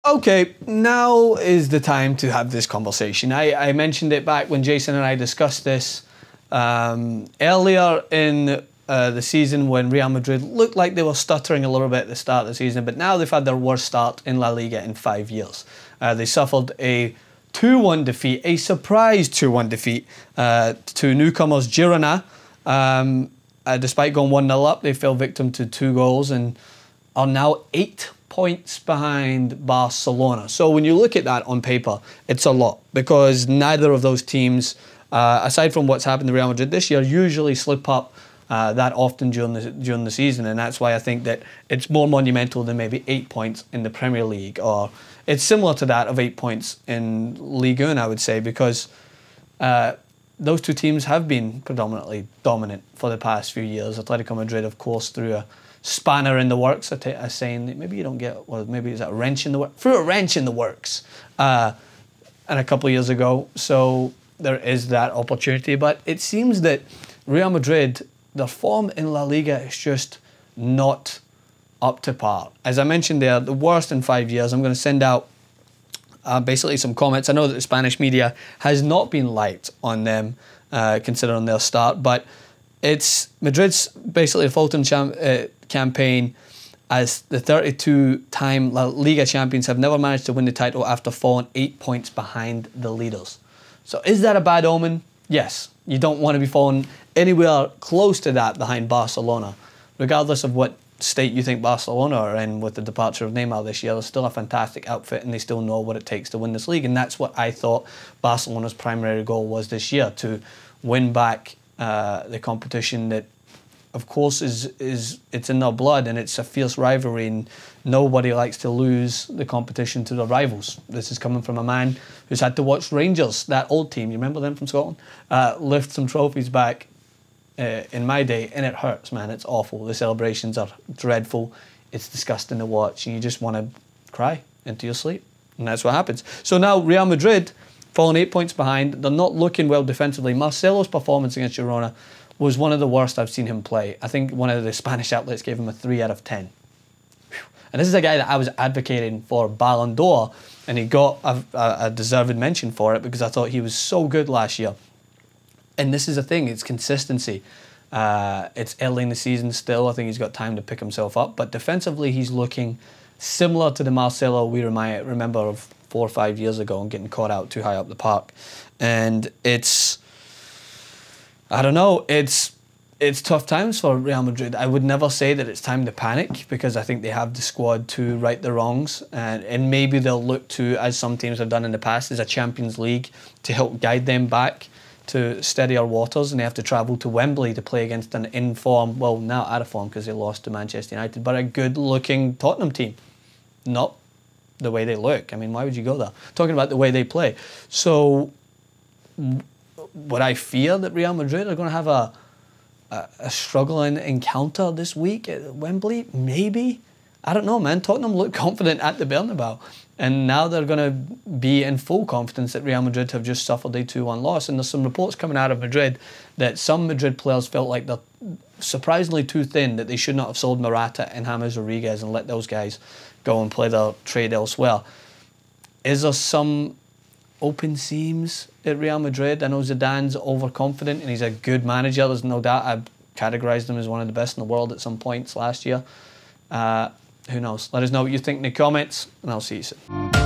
Okay, now is the time to have this conversation. I mentioned it back when Jason and I discussed this earlier in the season when Real Madrid looked like they were stuttering a little bit at the start of the season, but now they've had their worst start in La Liga in 5 years. They suffered a 2-1 defeat, a surprise 2-1 defeat to newcomers Girona. Despite going 1-0 up, they fell victim to 2 goals and are now 8 points behind Barcelona. So when you look at that on paper, it's a lot, because neither of those teams, aside from what's happened to Real Madrid this year, usually slip up that often during the season, and that's why I think that it's more monumental than maybe 8 points in the Premier League, or it's similar to that of 8 points in Liga, I would say, because those two teams have been predominantly dominant for the past few years. Atletico Madrid, of course, threw a spanner in the works, a saying that maybe you don't get, well, maybe it's a wrench in the works, threw a wrench in the works, and a couple of years ago. So there is that opportunity, but it seems that Real Madrid, their form in La Liga is just not up to par. As I mentioned, they're the worst in 5 years. I'm going to send out basically some comments. I know that the Spanish media has not been light on them considering their start, but it's Madrid's basically a Fulton campaign as the 32-time La Liga champions have never managed to win the title after falling 8 points behind the leaders. So is that a bad omen? Yes. You don't want to be falling anywhere close to that behind Barcelona. Regardless of what state you think Barcelona are in with the departure of Neymar this year, they're still a fantastic outfit and they still know what it takes to win this league. And that's what I thought Barcelona's primary goal was this year, to win back the competition that, of course, it's in their blood, and it's a fierce rivalry, and nobody likes to lose the competition to their rivals. This is coming from a man who's had to watch Rangers, that old team, you remember them from Scotland, lift some trophies back in my day, and it hurts, man. It's awful. The celebrations are dreadful. It's disgusting to watch, and you just want to cry into your sleep, and that's what happens. So now Real Madrid falling 8 points behind. They're not looking well defensively. Marcelo's performance against Girona was one of the worst I've seen him play. I think one of the Spanish outlets gave him a 3 out of 10. And this is a guy that I was advocating for Ballon d'Or, and he got a deserved mention for it because I thought he was so good last year. And this is the thing, it's consistency. It's early in the season still. I think he's got time to pick himself up. But defensively, he's looking similar to the Marcelo we remember of 4 or 5 years ago and getting caught out too high up the park. And it's, I don't know, it's tough times for Real Madrid. I would never say that it's time to panic, because I think they have the squad to right the wrongs, and maybe they'll look to, as some teams have done in the past, as a Champions League to help guide them back to steadier waters, and they have to travel to Wembley to play against an in-form, well, now out of form because they lost to Manchester United, but a good-looking Tottenham team. Not the way they look. I mean, why would you go there? Talking about the way they play. So would I fear that Real Madrid are going to have a struggling encounter this week at Wembley? Maybe. I don't know, man. Tottenham looked confident at the Bernabeu, and now they're going to be in full confidence that Real Madrid have just suffered a 2-1 loss. And there's some reports coming out of Madrid that some Madrid players felt like they're surprisingly too thin, that they should not have sold Morata and James Rodriguez and let those guys go and play their trade elsewhere. Is there some open seams at Real Madrid? I know Zidane's overconfident and he's a good manager. There's no doubt. I've categorised him as one of the best in the world at some points last year. Who knows? Let us know what you think in the comments, and I'll see you soon.